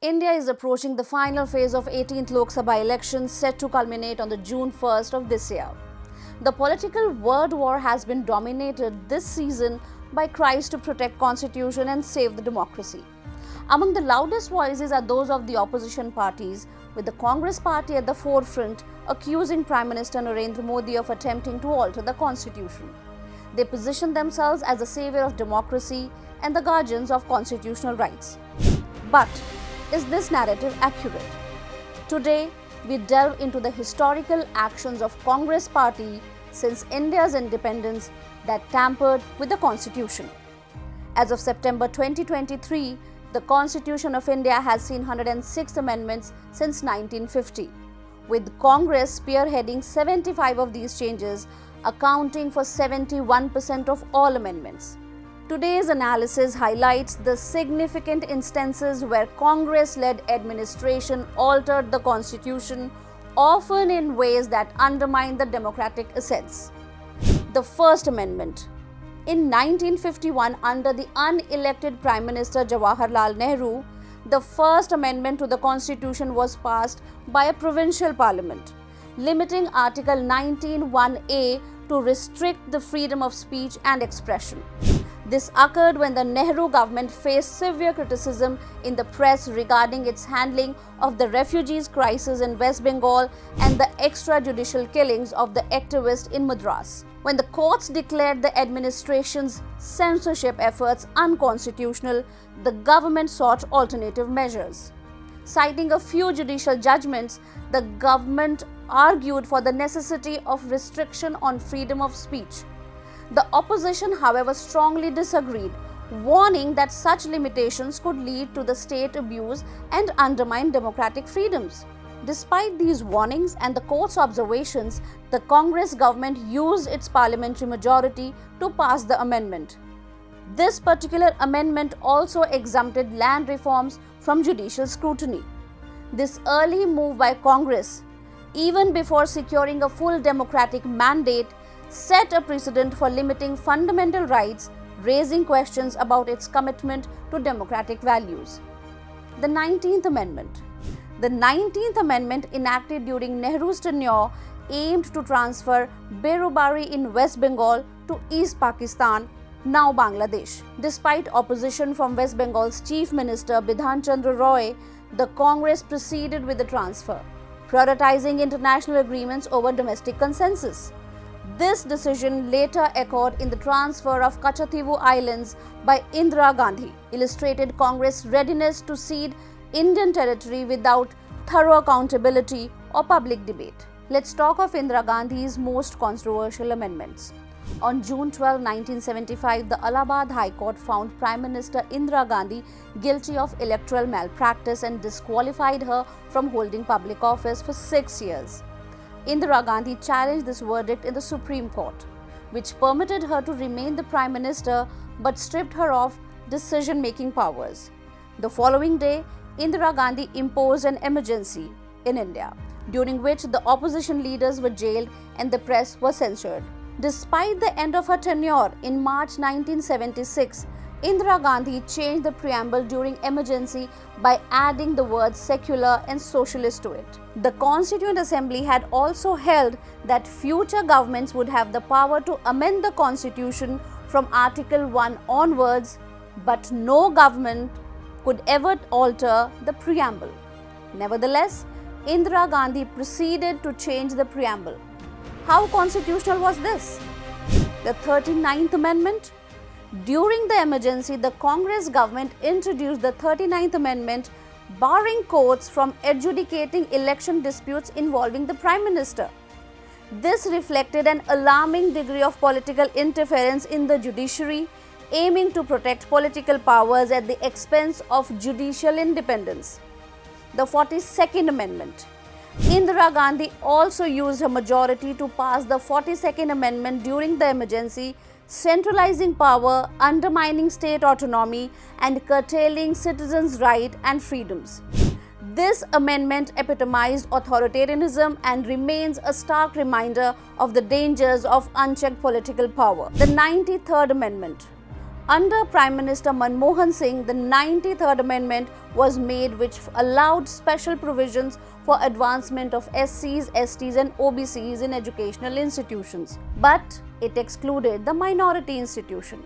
India is approaching the final phase of 18th Lok Sabha elections set to culminate on the June 1st of this year. The political word war has been dominated this season by cries to protect constitution and save the democracy. Among the loudest voices are those of the opposition parties, with the Congress party at the forefront accusing Prime Minister Narendra Modi of attempting to alter the constitution. They position themselves as the savior of democracy and the guardians of constitutional rights. But is this narrative accurate? Today, we delve into the historical actions of Congress party since India's independence that tampered with the constitution. As of September 2023, the Constitution of India has seen 106 amendments since 1950, with Congress spearheading 75 of these changes, accounting for 71% of all amendments. Today's analysis highlights the significant instances where Congress-led administration altered the constitution, often in ways that undermine the democratic essence. The First Amendment. In 1951, under the unelected Prime Minister Jawaharlal Nehru, the First Amendment to the Constitution was passed by a provincial parliament, limiting Article 19(1)(a) to restrict the freedom of speech and expression. This occurred when the Nehru government faced severe criticism in the press regarding its handling of the refugees crisis in West Bengal and the extrajudicial killings of the activists in Madras. When the courts declared the administration's censorship efforts unconstitutional, the government sought alternative measures. Citing a few judicial judgments, the government argued for the necessity of restriction on freedom of speech. The opposition, however, strongly disagreed, warning that such limitations could lead to the state abuse and undermine democratic freedoms. Despite these warnings and the court's observations, the Congress government used its parliamentary majority to pass the amendment. This particular amendment also exempted land reforms from judicial scrutiny. This early move by Congress, even before securing a full democratic mandate, set a precedent for limiting fundamental rights, raising questions about its commitment to democratic values. The 19th Amendment. The 19th Amendment, enacted during Nehru's tenure, aimed to transfer Berubari in West Bengal to East Pakistan, now Bangladesh. Despite opposition from West Bengal's Chief Minister Bidhan Chandra Roy, the Congress proceeded with the transfer, prioritizing international agreements over domestic consensus. This decision later echoed in the transfer of Kachativu Islands by Indira Gandhi, illustrated Congress' readiness to cede Indian territory without thorough accountability or public debate. Let's talk of Indira Gandhi's most controversial amendments. On June 12, 1975, the Allahabad High Court found Prime Minister Indira Gandhi guilty of electoral malpractice and disqualified her from holding public office for 6 years. Indira Gandhi challenged this verdict in the Supreme Court, which permitted her to remain the Prime Minister but stripped her of decision-making powers. The following day, Indira Gandhi imposed an emergency in India, during which the opposition leaders were jailed and the press was censored. Despite the end of her tenure in March 1976, Indira Gandhi changed the preamble during emergency by adding the words secular and socialist to it. The Constituent Assembly had also held that future governments would have the power to amend the Constitution from Article 1 onwards, but no government could ever alter the preamble. Nevertheless, Indira Gandhi proceeded to change the preamble. How constitutional was this? The 39th Amendment. During the emergency, the Congress government introduced the 39th Amendment, barring courts from adjudicating election disputes involving the Prime Minister. This reflected an alarming degree of political interference in the judiciary, aiming to protect political powers at the expense of judicial independence. The 42nd Amendment. Indira Gandhi also used her majority to pass the 42nd Amendment during the emergency, centralizing power, undermining state autonomy, and curtailing citizens' rights and freedoms. This amendment epitomized authoritarianism and remains a stark reminder of the dangers of unchecked political power. The 93rd Amendment. Under Prime Minister Manmohan Singh, the 93rd Amendment was made, which allowed special provisions for advancement of SCs, STs and OBCs in educational institutions. But it excluded the minority institution.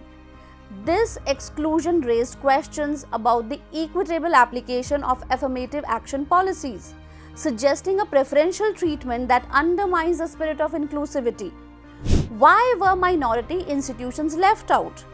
This exclusion raised questions about the equitable application of affirmative action policies, suggesting a preferential treatment that undermines the spirit of inclusivity. Why were minority institutions left out?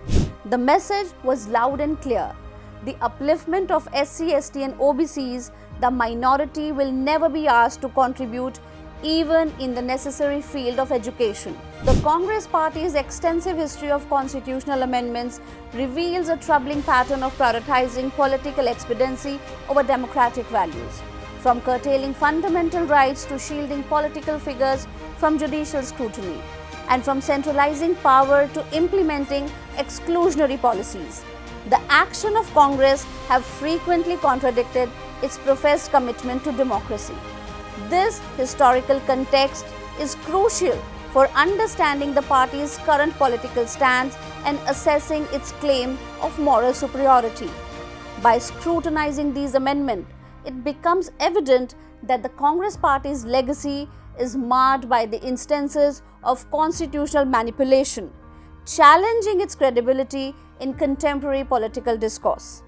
The message was loud and clear. The upliftment of SC, ST and OBCs, the minority will never be asked to contribute even in the necessary field of education. The Congress Party's extensive history of constitutional amendments reveals a troubling pattern of prioritizing political expediency over democratic values, from curtailing fundamental rights to shielding political figures from judicial scrutiny, and from centralizing power to implementing exclusionary policies. The action of Congress have frequently contradicted its professed commitment to democracy. This historical context is crucial for understanding the party's current political stance and assessing its claim of moral superiority. By scrutinizing these amendments, it becomes evident that the Congress Party's legacy is marred by the instances of constitutional manipulation, challenging its credibility in contemporary political discourse.